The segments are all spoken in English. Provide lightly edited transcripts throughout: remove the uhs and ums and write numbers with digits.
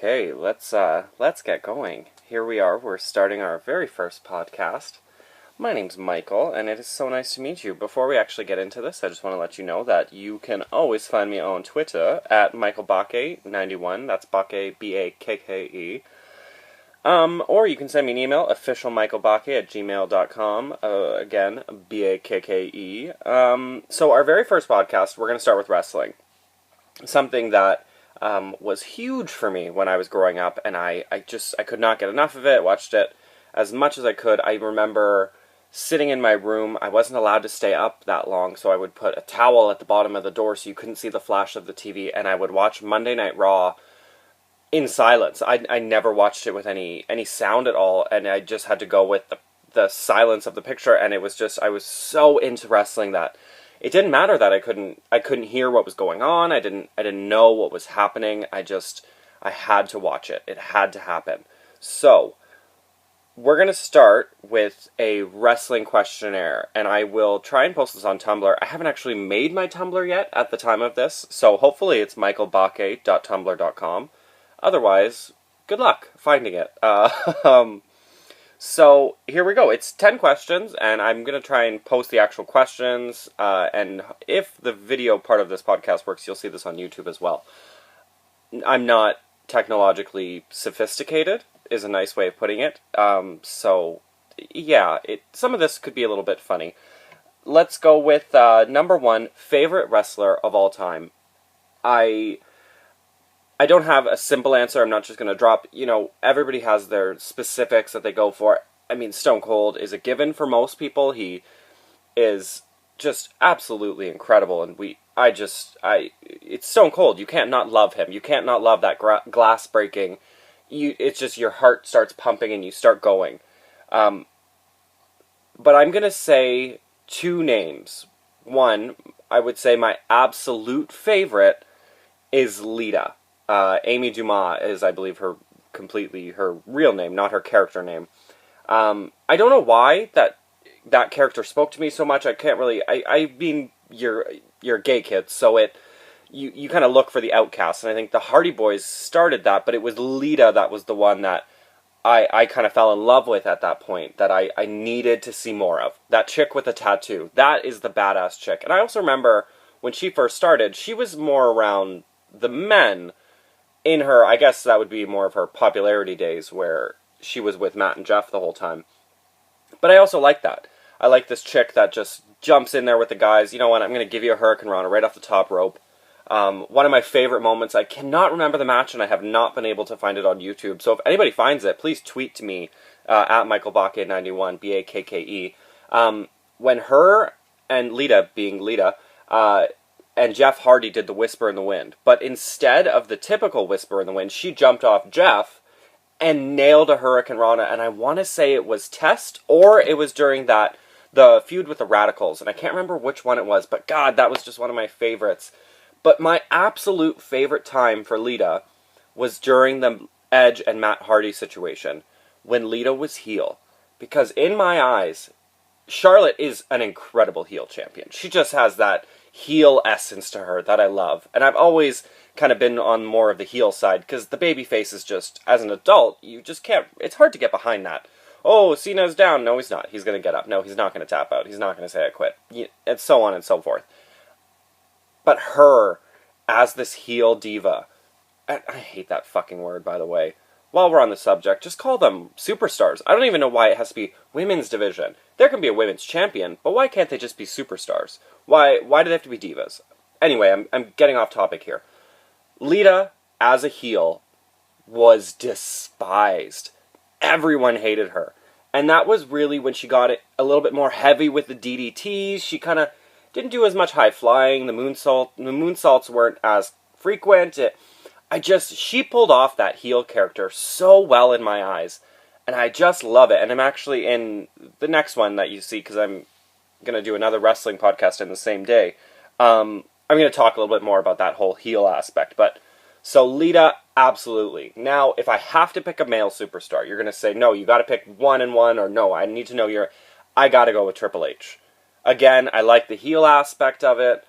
Okay, let's get going. Here we are. We're starting our very first podcast. My name's Michael, and it is so nice to meet you. Before we actually get into this, I just want to let you know that you can always find me on Twitter at MichaelBake91. That's Bake, B-A-K-K-E. Or you can send me an email, officialmichaelbake@gmail.com. Again, B-A-K-K-E. So our very first podcast, we're going to start with wrestling. Something that was huge for me when I was growing up, and I could not get enough of it. Watched it as much as I could. I remember sitting in my room. I wasn't allowed to stay up that long, so I would put a towel at the bottom of the door so you couldn't see the flash of the TV, and I would watch Monday Night Raw in silence. I never watched it with any sound at all, and I just had to go with the silence of the picture, and it was just, I was so into wrestling that it didn't matter that I couldn't hear what was going on. I didn't know what was happening. I had to watch it. It had to happen. So, we're going to start with a wrestling questionnaire, and I will try and post this on Tumblr. I haven't actually made my Tumblr yet at the time of this, so hopefully it's michaelbake.tumblr.com. Otherwise, good luck finding it. So, here we go. It's 10 questions, and I'm going to try and post the actual questions, and if the video part of this podcast works, you'll see this on YouTube as well. I'm not technologically sophisticated, is a nice way of putting it. So, yeah, some of this could be a little bit funny. Let's go with number one, favorite wrestler of all time. I don't have a simple answer. I'm not just going to drop, everybody has their specifics that they go for. I mean, Stone Cold is a given for most people. He is just absolutely incredible, and it's Stone Cold. You can't not love him. You can't not love that glass breaking. It's just your heart starts pumping and you start going. But I'm going to say two names. One, I would say my absolute favorite is Lita. Amy Dumas is, I believe, her real name, not her character name. I don't know why that character spoke to me so much. I can't really. I mean, you're a gay kid, so you kind of look for the outcast, and I think the Hardy Boys started that, but it was Lita that was the one that I kind of fell in love with at that point, that I needed to see more of. That chick with a tattoo. That is the badass chick. And I also remember when she first started, she was more around the men. In her, I guess that would be more of her popularity days, where she was with Matt and Jeff the whole time. But I also like that. I like this chick that just jumps in there with the guys. You know what, I'm going to give you a Hurricane Rana right off the top rope. One of my favorite moments, I cannot remember the match, and I have not been able to find it on YouTube. So if anybody finds it, please tweet to me, at MichaelBake91, B-A-K-K-E. When her and Lita, being Lita, and Jeff Hardy did the Whisper in the Wind. But instead of the typical Whisper in the Wind, she jumped off Jeff and nailed a Hurricane Rana. And I want to say it was Test, or it was during the feud with the Radicals. And I can't remember which one it was, but God, that was just one of my favorites. But my absolute favorite time for Lita was during the Edge and Matt Hardy situation, when Lita was heel. Because in my eyes, Charlotte is an incredible heel champion. She just has that heel essence to her that I love. And I've always kind of been on more of the heel side, because the babyface is just, as an adult, you just can't, it's hard to get behind that. Oh, Cena's down. No, he's not. He's going to get up. No, he's not going to tap out. He's not going to say I quit. And so on and so forth. But her, as this heel diva, I hate that fucking word, by the way. While we're on the subject, just call them superstars. I don't even know why it has to be women's division. There can be a women's champion, but why can't they just be superstars? Why do they have to be divas? Anyway, I'm getting off topic here. Lita, as a heel, was despised. Everyone hated her. And that was really when she got it a little bit more heavy with the DDTs. She kind of didn't do as much high flying. The moonsaults weren't as frequent. She pulled off that heel character so well in my eyes, and I just love it. And I'm actually in the next one that you see, because I'm going to do another wrestling podcast in the same day. I'm going to talk a little bit more about that whole heel aspect. But so Lita, absolutely. Now, if I have to pick a male superstar, you're going to say, no, you got to pick one and one, or no, I need to know I got to go with Triple H. Again, I like the heel aspect of it.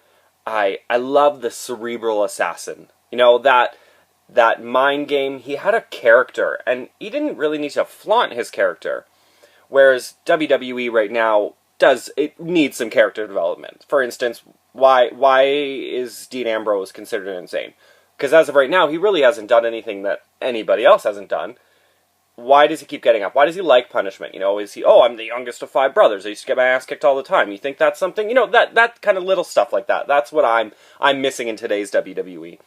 I love the cerebral assassin. You know, that that mind game. He had a character, and he didn't really need to flaunt his character. Whereas WWE right now needs some character development. For instance, why is Dean Ambrose considered insane? Because as of right now, he really hasn't done anything that anybody else hasn't done. Why does he keep getting up? Why does he like punishment? Is he, I'm the youngest of 5 brothers. I used to get my ass kicked all the time. You think that's something? That kind of little stuff like that. That's what I'm missing in today's WWE.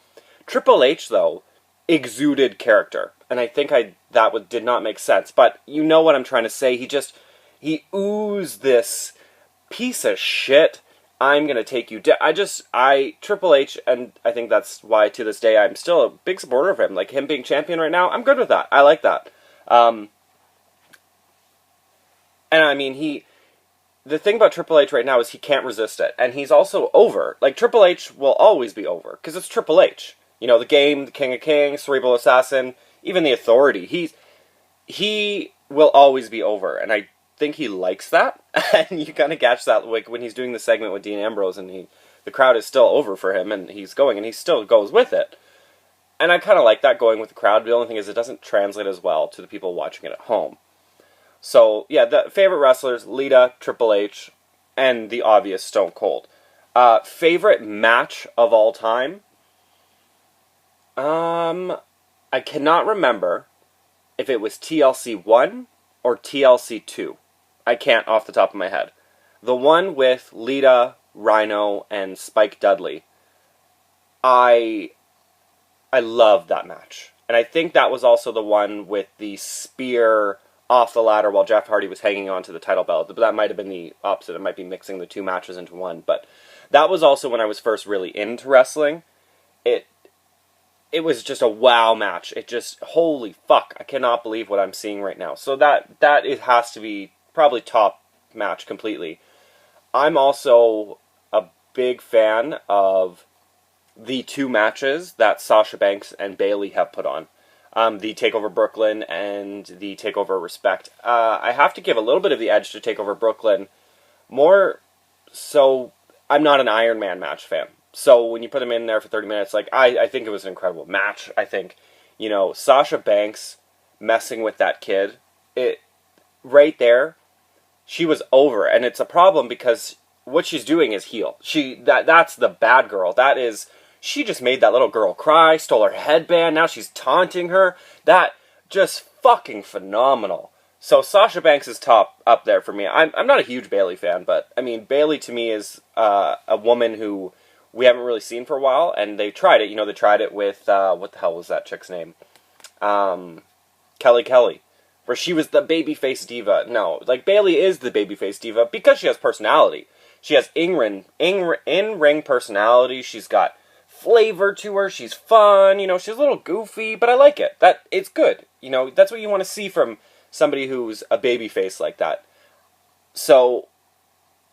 Triple H, though, exuded character. And I think that did not make sense. But you know what I'm trying to say. He oozed this piece of shit. I'm going to take you down. Triple H, and I think that's why to this day I'm still a big supporter of him. Like, him being champion right now, I'm good with that. I like that. And I mean, the thing about Triple H right now is he can't resist it. And he's also over. Like, Triple H will always be over. Because it's Triple H. The Game, the King of Kings, Cerebral Assassin, even the Authority. He will always be over. And I think he likes that. And you kind of catch that like when he's doing the segment with Dean Ambrose and the crowd is still over for him and he's going and he still goes with it. And I kind of like that, going with the crowd. The only thing is it doesn't translate as well to the people watching it at home. So, yeah, the favorite wrestlers, Lita, Triple H, and the obvious Stone Cold. Favorite match of all time? I cannot remember if it was TLC 1 or TLC 2. I can't off the top of my head. The one with Lita, Rhino, and Spike Dudley. I loved that match. And I think that was also the one with the spear off the ladder while Jeff Hardy was hanging on to the title belt. But that might have been the opposite. It might be mixing the two matches into one. But that was also when I was first really into wrestling. It was just a wow match. It just, holy fuck, I cannot believe what I'm seeing right now. So that it has to be probably top match completely. I'm also a big fan of the 2 matches that Sasha Banks and Bayley have put on. The TakeOver Brooklyn and the TakeOver Respect. I have to give a little bit of the edge to TakeOver Brooklyn. More so, I'm not an Iron Man match fan. So when you put them in there for 30 minutes, like, I think it was an incredible match. I think, Sasha Banks messing with that kid, right there, she was over. And it's a problem because what she's doing is heel. That's the bad girl. She just made that little girl cry, stole her headband, now she's taunting her. That, just fucking phenomenal. So Sasha Banks is up there for me. I'm not a huge Bayley fan, but, I mean, Bayley to me is a woman who we haven't really seen for a while, and they tried it. They tried it with, what the hell was that chick's name? Kelly, where she was the babyface diva. No, like, Bayley is the babyface diva because she has personality. She has in-ring personality. She's got flavor to her. She's fun. She's a little goofy, but I like it. It's good. That's what you want to see from somebody who's a babyface like that. So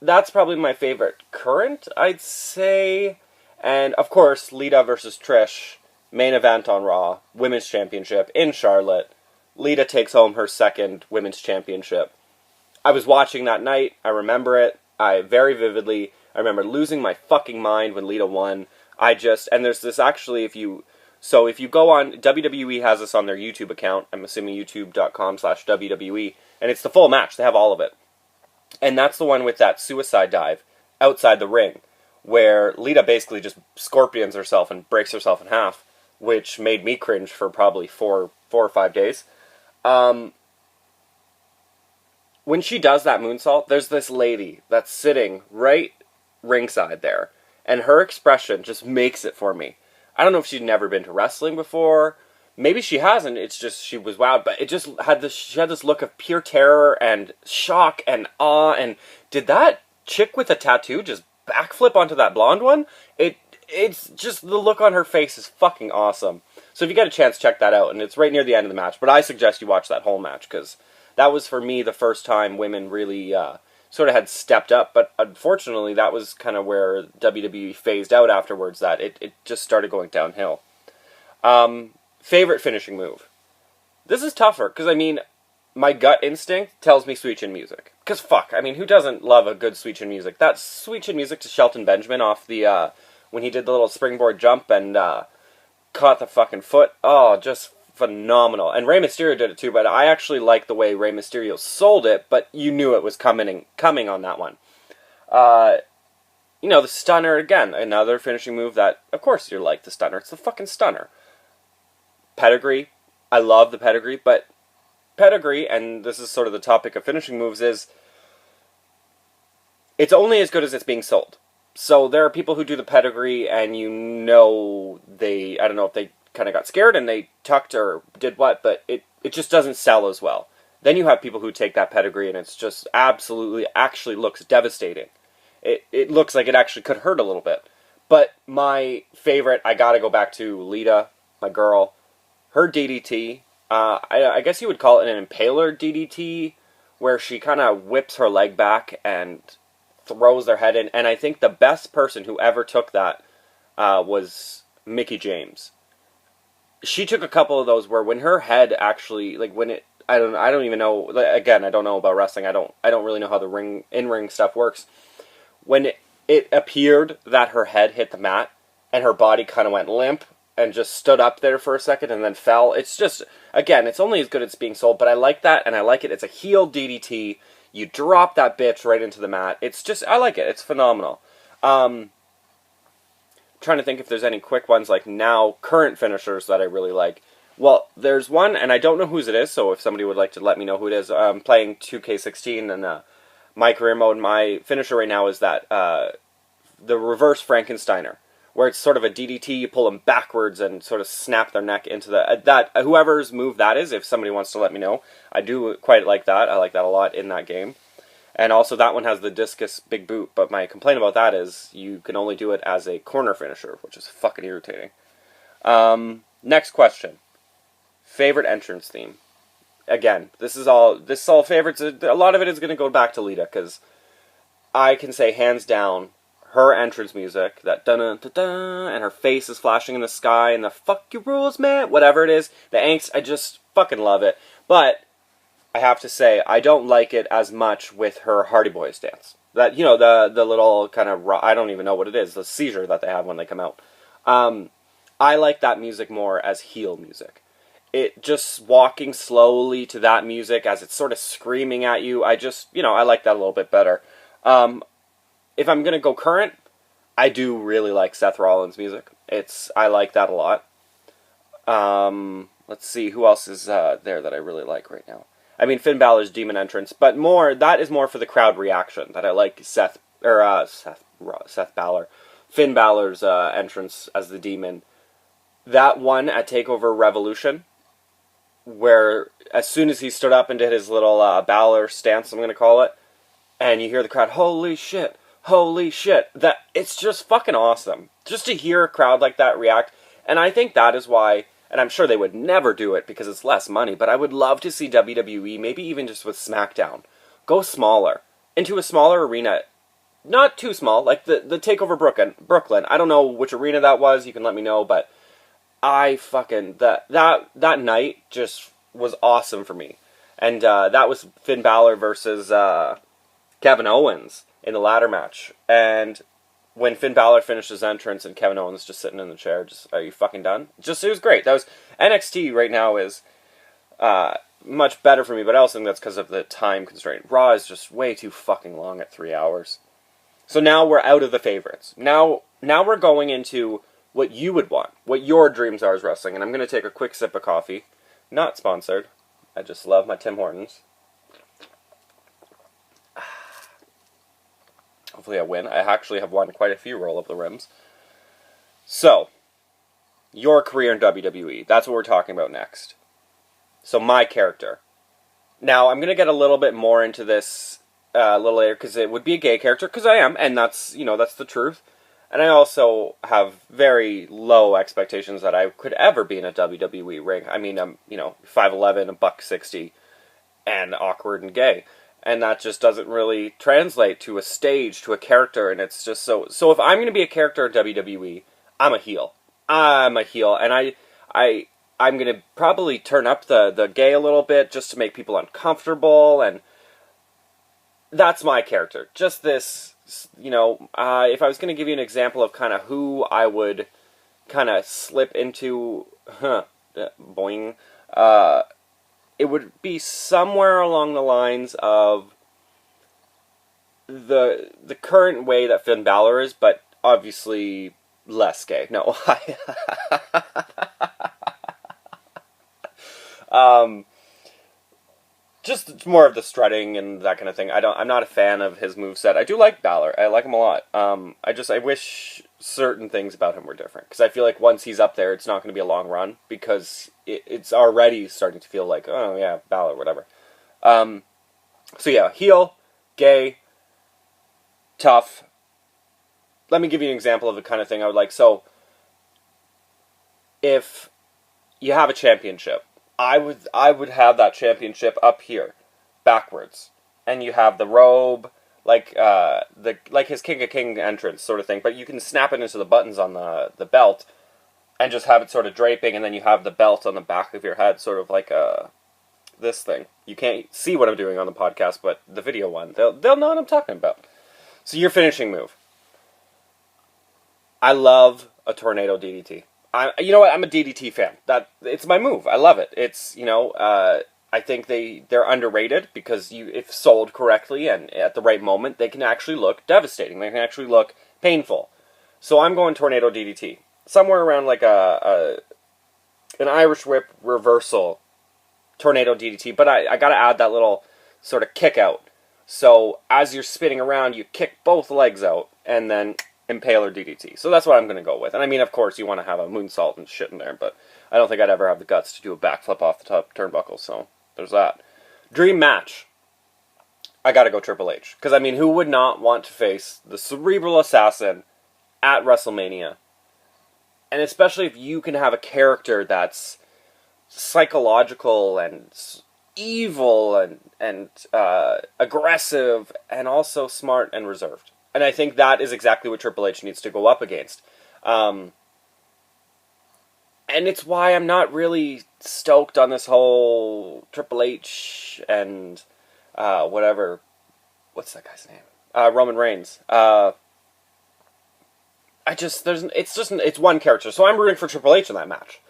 that's probably my favorite current, I'd say. And, of course, Lita versus Trish, main event on Raw, Women's Championship in Charlotte. Lita takes home her 2nd Women's Championship. I was watching that night. I remember it. Very vividly. I remember losing my fucking mind when Lita won. And there's this actually, if you go on, WWE has this on their YouTube account. I'm assuming youtube.com/WWE. And it's the full match. They have all of it. And that's the one with that suicide dive outside the ring, where Lita basically just scorpions herself and breaks herself in half, which made me cringe for probably 4 or 5 days. When she does that moonsault, there's this lady that's sitting right ringside there, and her expression just makes it for me. I don't know if she'd never been to wrestling before. Maybe she hasn't. It's just she was wowed, but it just had she had this look of pure terror and shock and awe. And did that chick with a tattoo just backflip onto that blonde one? It's just, the look on her face is fucking awesome. So if you get a chance, check that out. And it's right near the end of the match. But I suggest you watch that whole match, because that was, for me, the first time women really sort of had stepped up. But unfortunately, that was kind of where WWE phased out afterwards. That it just started going downhill. Favorite finishing move? This is tougher, because, I mean, my gut instinct tells me Sweet Chin Music. Because, fuck, I mean, who doesn't love a good Sweet Chin Music? That Sweet Chin Music to Shelton Benjamin off the, when he did the little springboard jump, and caught the fucking foot. Oh, just phenomenal. And Rey Mysterio did it too, but I actually like the way Rey Mysterio sold it, but you knew it was coming on that one. The stunner, again, another finishing move that, of course, you're like the stunner. It's the fucking stunner. Pedigree. I love the pedigree, but pedigree, and this is sort of the topic of finishing moves, is it's only as good as it's being sold. So there are people who do the pedigree, and I don't know if they kind of got scared and they tucked or did what, but it just doesn't sell as well. Then you have people who take that pedigree, and it's just actually looks devastating. It looks like it actually could hurt a little bit. But my favorite, I gotta go back to Lita, my girl. Her DDT, I guess you would call it an impaler DDT, where she kind of whips her leg back and throws their head in. And I think the best person who ever took that was Mickie James. She took a couple of those where when her head actually, like when it, I don't even know, again, I don't know about wrestling, I don't really know how the in-ring stuff works. When it appeared that her head hit the mat and her body kind of went limp and just stood up there for a second and then fell. It's just, again, it's only as good as it's being sold, but I like that, and I like it. It's a heel DDT. You drop that bitch right into the mat. It's just, I like it. It's phenomenal. Trying to think if there's any quick ones, like now, current finishers that I really like. Well, there's one, and I don't know whose it is, so if somebody would like to let me know who it is. I'm playing 2K16, and my career mode, my finisher right now is that, the reverse Frankensteiner, where it's sort of a DDT, you pull them backwards and sort of snap their neck into whoever's move that is, if somebody wants to let me know. I do quite like that. I like that a lot in that game. And also that one has the discus big boot, but my complaint about that is you can only do it as a corner finisher, which is fucking irritating. Next question. Favorite entrance theme. Again, this is all favorites. A lot of it is going to go back to Lita, because I can say hands down, her entrance music, that dun-dun-dun-dun, and her face is flashing in the sky, and the fuck your rules, man, whatever it is, the angst, I just fucking love it. But I have to say, I don't like it as much with her Hardy Boys dance. That, the little kind of, I don't even know what it is, the seizure that they have when they come out. I like that music more as heel music. It just walking slowly to that music as it's sort of screaming at you, I like that a little bit better. If I'm going to go current, I do really like Seth Rollins' music. I like that a lot. Let's see, who else is there that I really like right now? I mean, Finn Balor's demon entrance, but that is more for the crowd reaction, that I like Seth Balor. Finn Balor's entrance as the demon. That one at TakeOver Revolution, where as soon as he stood up and did his little Balor stance, I'm going to call it, and you hear the crowd, holy shit, that it's just fucking awesome. Just to hear a crowd like that react, and I think that is why, and I'm sure they would never do it because it's less money, but I would love to see WWE, maybe even just with SmackDown, go smaller, into a smaller arena. Not too small, like the TakeOver Brooklyn. I don't know which arena that was, you can let me know, but I fucking, that night just was awesome for me. And that was Finn Balor versus Kevin Owens in the ladder match. And when Finn Balor finished his entrance and Kevin Owens just sitting in the chair, are you fucking done? It was great. NXT right now is much better for me, but I also think that's because of the time constraint. Raw is just way too fucking long at 3 hours. So now we're out of the favorites. Now we're going into what you would want, what your dreams are as wrestling. And I'm going to take a quick sip of coffee. Not sponsored. I just love my Tim Hortons. Hopefully I win. I actually have won quite a few Roll of the Rims. So, your career in WWE. That's what we're talking about next. So, my character. Now, I'm going to get a little bit more into this a little later, because it would be a gay character, because I am, and that's the truth. And I also have very low expectations that I could ever be in a WWE ring. I mean, I'm, 5'11", $160, and awkward and gay. And that just doesn't really translate to a stage, to a character, and it's just so... So if I'm going to be a character in WWE, I'm a heel. And I'm going to probably turn up the gay a little bit just to make people uncomfortable, and that's my character. Just this, if I was going to give you an example of kind of who I would kind of slip into, boing, it would be somewhere along the lines of the current way that Finn Balor is, but obviously less gay. No, just more of the strutting and that kind of thing. I'm not a fan of his moveset. I do like Balor. I like him a lot. I wish certain things about him were different, because I feel like once he's up there, it's not going to be a long run, because it's already starting to feel like, oh yeah, Balor, whatever. So yeah, heel, gay, tough. Let me give you an example of the kind of thing I would like. So, if you have a championship, I would have that championship up here, backwards, and you have the robe, like his King of King entrance sort of thing. But you can snap it into the buttons on the belt, and just have it sort of draping, and then you have the belt on the back of your head, sort of like this thing. You can't see what I'm doing on the podcast, but the video one, they'll know what I'm talking about. So your finishing move. I love a tornado DDT. You know what? I'm a DDT fan. It's my move. I love it. It's, I think they're underrated, because if sold correctly and at the right moment, they can actually look devastating. They can actually look painful. So I'm going tornado DDT. Somewhere around like an Irish whip reversal tornado DDT, but I got to add that little sort of kick out. So as you're spinning around, you kick both legs out, and then impaler DDT. So that's what I'm going to go with. And I mean, of course, you want to have a moonsault and shit in there, but I don't think I'd ever have the guts to do a backflip off the top turnbuckle, so there's that. Dream match. I got to go Triple H. Because, I mean, who would not want to face the Cerebral Assassin at WrestleMania? And especially if you can have a character that's psychological and evil and aggressive, and also smart and reserved. And I think that is exactly what Triple H needs to go up against. And it's why I'm not really stoked on this whole Triple H and whatever. What's that guy's name? Roman Reigns. It's one character. So I'm rooting for Triple H in that match.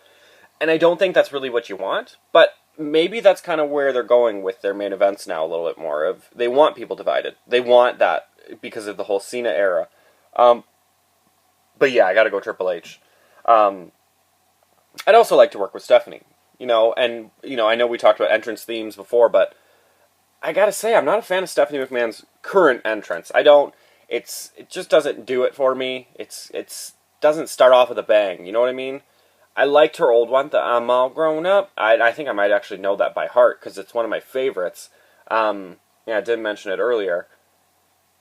And I don't think that's really what you want, but maybe that's kind of where they're going with their main events now a little bit more. They want people divided. They want that because of the whole Cena era. But yeah, I gotta go Triple H. I'd also like to work with Stephanie. I know we talked about entrance themes before, but I gotta say, I'm not a fan of Stephanie McMahon's current entrance. It just doesn't do it for me. It's doesn't start off with a bang, you know what I mean? I liked her old one, the I'm All Grown Up. I think I might actually know that by heart, because it's one of my favorites. I did mention it earlier.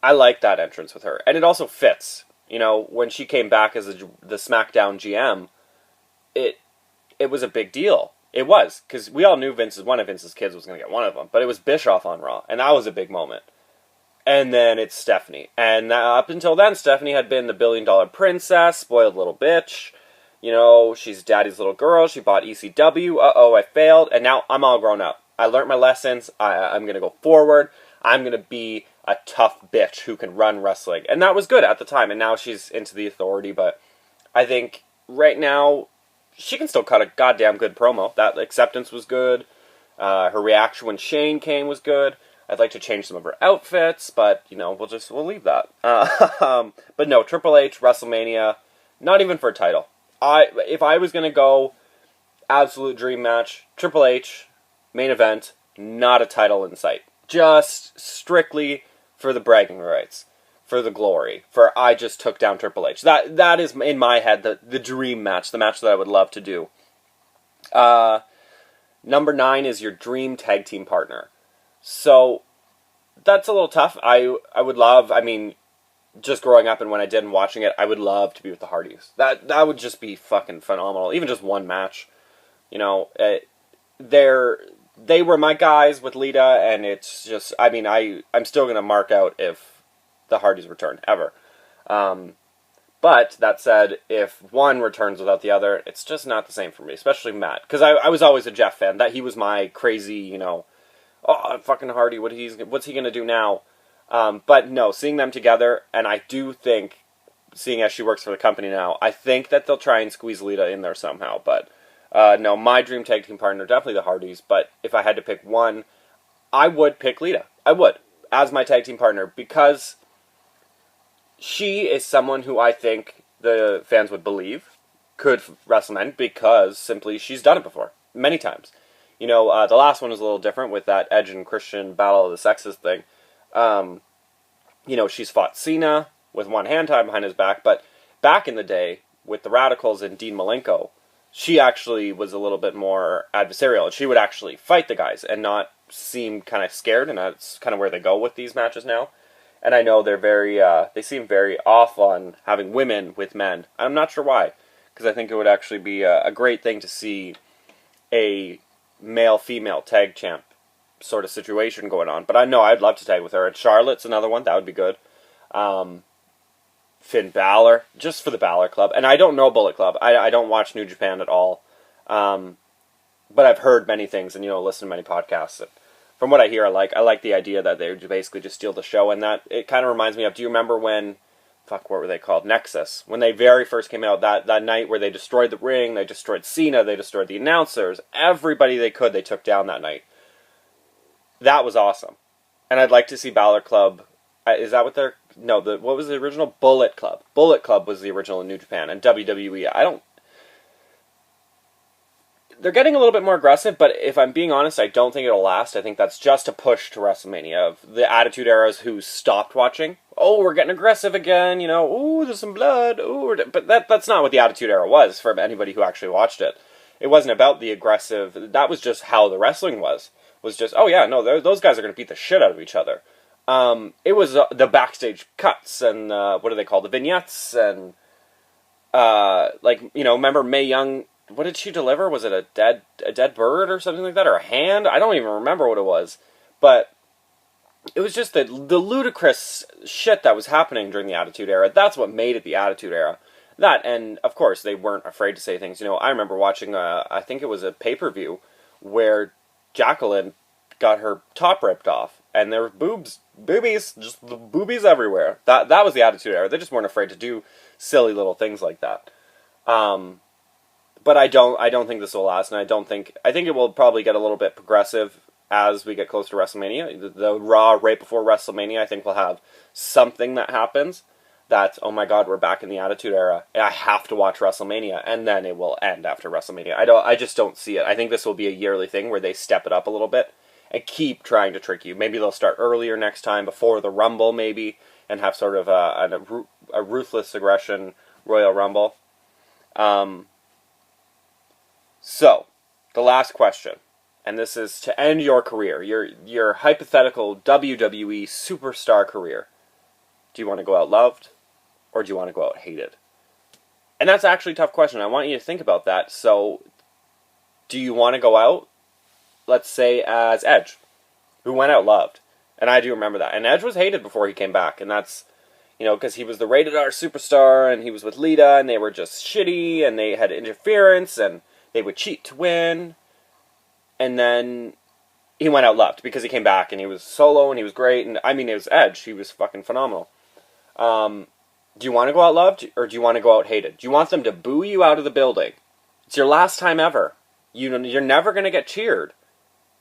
I like that entrance with her. And it also fits. When she came back as the SmackDown GM, it was a big deal. It was, because we all knew one of Vince's kids was going to get one of them. But it was Bischoff on Raw, and that was a big moment. And then it's Stephanie. And up until then, Stephanie had been the $1 billion princess, spoiled little bitch. She's daddy's little girl. She bought ECW. Uh-oh, I failed. And now I'm all grown up. I learned my lessons. I'm going to go forward. I'm going to be a tough bitch who can run wrestling. And that was good at the time. And now she's into the Authority. But I think right now, she can still cut a goddamn good promo. That acceptance was good. Her reaction when Shane came was good. I'd like to change some of her outfits. But, we'll leave that. But no, Triple H, WrestleMania, not even for a title. If I was going to go absolute dream match, Triple H, main event, not a title in sight. Just strictly for the bragging rights, for the glory, for I just took down Triple H. That is, in my head, the dream match, the match that I would love to do. Number 9 is your dream tag team partner. So, that's a little tough. I would love, just growing up and when I did and watching it, I would love to be with the Hardys. That would just be fucking phenomenal. Even just one match. They were my guys with Lita, and it's just, I'm still going to mark out if the Hardys return, ever. But, that said, if one returns without the other, it's just not the same for me, especially Matt. Because I was always a Jeff fan. That he was my crazy, fucking Hardy, what's he going to do now? But no, seeing them together, and I do think seeing as she works for the company now. I think that they'll try and squeeze Lita in there somehow, but no, my dream tag team partner, definitely the Hardys, but if I had to pick one, I would pick Lita. I would, as my tag team partner, because she is someone who I think the fans would believe could wrestle men, because simply she's done it before, many times. You know, the last one was a little different with that Edge and Christian Battle of the Sexes thing. You know, she's fought Cena with one hand tied behind his back, but back in the day, with the Radicals and Dean Malenko, she actually was a little bit more adversarial, and she would actually fight the guys and not seem kind of scared, and that's kind of where they go with these matches now. And I know they're they seem very off on having women with men. I'm not sure why, because I think it would actually be a great thing to see a male-female tag champ sort of situation going on. But I know I'd love to tag with her. And Charlotte's another one. That would be good. Finn Balor, just for the Balor Club. And I don't know Bullet Club. I don't watch New Japan at all. But I've heard many things and, you know, listened to many podcasts. And from what I hear, I like the idea that they basically just steal the show. And that it kind of reminds me of, do you remember when, what were they called? Nexus. When they very first came out, that night where they destroyed the ring, they destroyed Cena, they destroyed the announcers, everybody they could, they took down that night. That was awesome. And I'd like to see Balor Club. Is that what they're... No, what was the original? Bullet Club. Bullet Club was the original in New Japan. And WWE, they're getting a little bit more aggressive, but if I'm being honest, I don't think it'll last. I think that's just a push to WrestleMania of the Attitude Eras who stopped watching. Oh, we're getting aggressive again, you know, ooh, there's some blood, ooh. But that's not what the Attitude Era was for anybody who actually watched it. It wasn't about the aggressive. That was just how the wrestling was just, oh yeah, no, those guys are going to beat the shit out of each other. It was the backstage cuts and what do they call the vignettes and remember Mae Young? What did she deliver? Was it a dead bird or something like that, or a hand? I don't even remember what it was, but it was just the ludicrous shit that was happening during the Attitude Era. That's what made it the Attitude Era. That, and of course they weren't afraid to say things. You know, I remember watching I think it was a pay-per-view where Jacqueline got her top ripped off, and there were boobies, just the boobies everywhere. That was the Attitude Era. They just weren't afraid to do silly little things like that. But I don't think this will last, and I think it will probably get a little bit progressive as we get close to WrestleMania. The Raw right before WrestleMania, I think we'll have something that happens that, oh my god, we're back in the Attitude Era. I have to watch WrestleMania, and then it will end after WrestleMania. I just don't see it. I think this will be a yearly thing where they step it up a little bit and keep trying to trick you. Maybe they'll start earlier next time, before the Rumble maybe, and have sort of a ruthless aggression Royal Rumble. So, the last question, and this is to end your career, your hypothetical WWE superstar career. Do you want to go out loved, or do you want to go out hated? And that's actually a tough question. I want you to think about that. So, do you want to go out, let's say, as Edge, who went out loved? And I do remember that. And Edge was hated before he came back, and that's, you know, because he was the rated R superstar, and he was with Lita, and they were just shitty, and they had interference, and they would cheat to win. And then he went out loved because he came back and he was solo and he was great. And I mean, it was Edge. He was fucking phenomenal. Do you want to go out loved, or do you want to go out hated? Do you want them to boo you out of the building? It's your last time ever. You're never going to get cheered.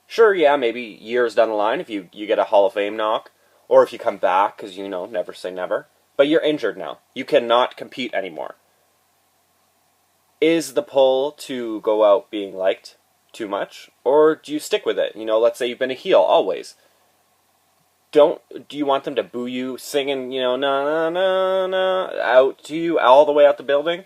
Sure, yeah, maybe years down the line if you get a Hall of Fame knock, or if you come back, because, you know, never say never. But you're injured now. You cannot compete anymore. Is the pull to go out being liked too much, or do you stick with it? You know, let's say you've been a heel always. Do you want them to boo you singing, you know, na na na na out to you all the way out the building?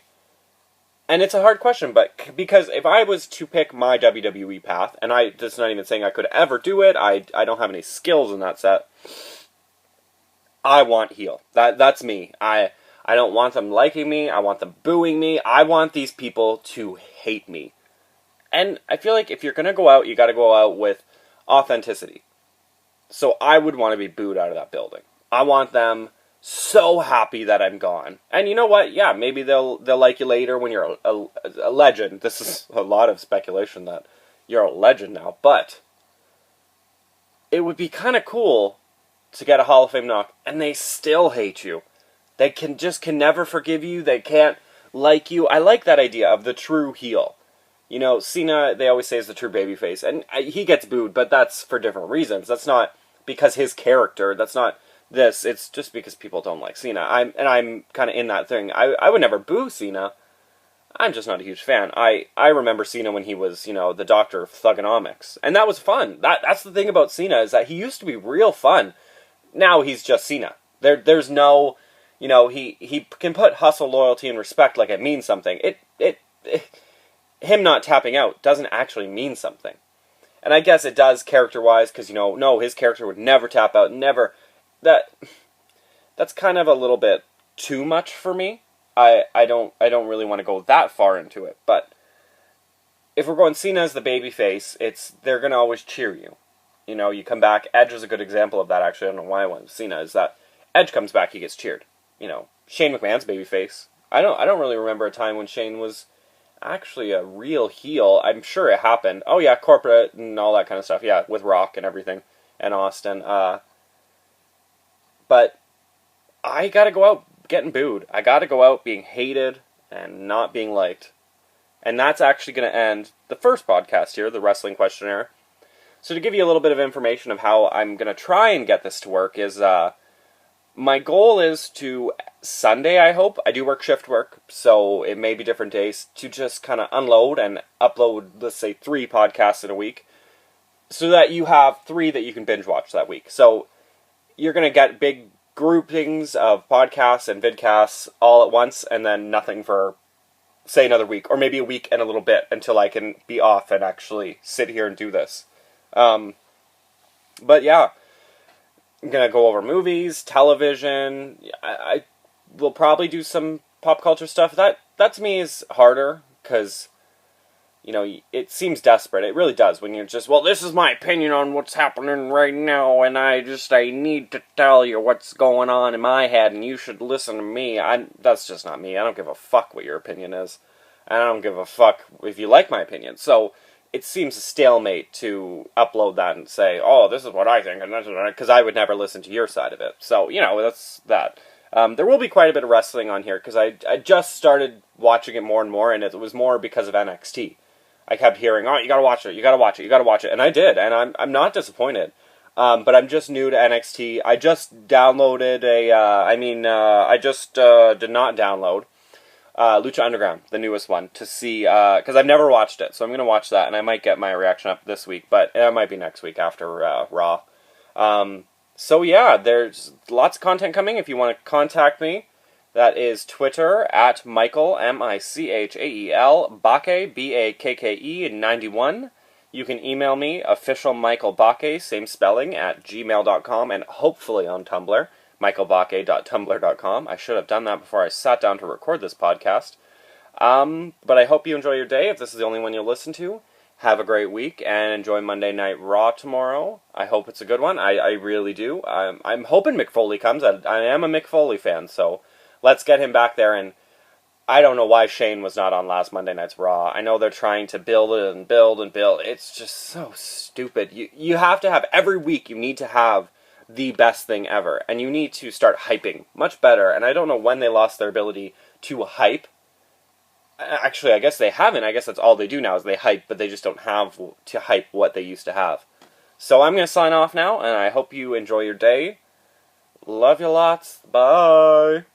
And it's a hard question, but because if I was to pick my WWE path, and that's not even saying I could ever do it, I don't have any skills in that set. I want heel. That's me. I don't want them liking me. I want them booing me. I want these people to hate me. And I feel like if you're going to go out, you got to go out with authenticity. So I would want to be booed out of that building. I want them so happy that I'm gone. And you know what? Yeah, maybe they'll like you later when you're a legend. This is a lot of speculation that you're a legend now. But it would be kind of cool to get a Hall of Fame knock and they still hate you. They can never forgive you. They can't like you. I like that idea of the true heel. You know, Cena, they always say, is the true babyface. And he gets booed, but that's for different reasons. That's not because his character. That's not this. It's just because people don't like Cena. I'm kind of in that thing. I would never boo Cena. I'm just not a huge fan. I remember Cena when he was, you know, the doctor of thugonomics. And that was fun. That's the thing about Cena, is that he used to be real fun. Now he's just Cena. There's no, you know, he can put hustle, loyalty, and respect like it means something. Him not tapping out doesn't actually mean something. And I guess it does character-wise, because, you know, no, his character would never tap out, never. That's kind of a little bit too much for me. I don't really want to go that far into it, but if we're going Cena as the babyface, they're going to always cheer you. You know, you come back, Edge is a good example of that, actually. I don't know why I went Cena, is that Edge comes back, he gets cheered. You know, Shane McMahon's babyface. I don't really remember a time when Shane was actually a real heel. I'm sure it happened. Oh yeah, corporate and all that kind of stuff. Yeah, with Rock and everything, and Austin. But I gotta go out getting booed. I gotta go out being hated and not being liked. And that's actually going to end the first podcast here, the Wrestling Questionnaire. So to give you a little bit of information of how I'm going to try and get this to work is, my goal is to, Sunday I hope, I do work shift work, so it may be different days, to just kind of unload and upload, let's say, 3 podcasts in a week, so that you have 3 that you can binge watch that week. So you're going to get big groupings of podcasts and vidcasts all at once, and then nothing for, say, another week, or maybe a week and a little bit, until I can be off and actually sit here and do this. But yeah, I'm going to go over movies, television. I will probably do some pop culture stuff. That to me is harder, because, you know, it seems desperate. It really does, when you're just, well, this is my opinion on what's happening right now, and I need to tell you what's going on in my head, and you should listen to me. That's just not me. I don't give a fuck what your opinion is, and I don't give a fuck if you like my opinion. So it seems a stalemate to upload that and say, oh, this is what I think, and that's what because I would never listen to your side of it. So, you know, that's that. There will be quite a bit of wrestling on here, because I just started watching it more and more, and it was more because of NXT. I kept hearing, oh, you gotta watch it, you gotta watch it, you gotta watch it, and I did, and I'm not disappointed. But I'm just new to NXT. I just downloaded I just did not download Lucha Underground, the newest one, to see, because I've never watched it, so I'm gonna watch that, and I might get my reaction up this week, but it might be next week after Raw. So yeah, there's lots of content coming. If you want to contact me, that is Twitter at Michael, Michael, Bakke, Bakke, 91. You can email me, officialmichaelbakke, same spelling, at gmail.com, and hopefully on Tumblr, michaelbakke.tumblr.com. I should have done that before I sat down to record this podcast. But I hope you enjoy your day. If this is the only one you'll listen to, have a great week, and enjoy Monday Night Raw tomorrow. I hope it's a good one. I really do. I'm hoping Mick Foley comes. I am a Mick Foley fan, so let's get him back there. And I don't know why Shane was not on last Monday Night's Raw. I know they're trying to build it and build and build. It's just so stupid. You have to have, every week you need to have the best thing ever. And you need to start hyping much better. And I don't know when they lost their ability to hype. Actually, I guess they haven't. I guess that's all they do now is they hype, but they just don't have to hype what they used to have. So I'm going to sign off now, and I hope you enjoy your day. Love you lots. Bye.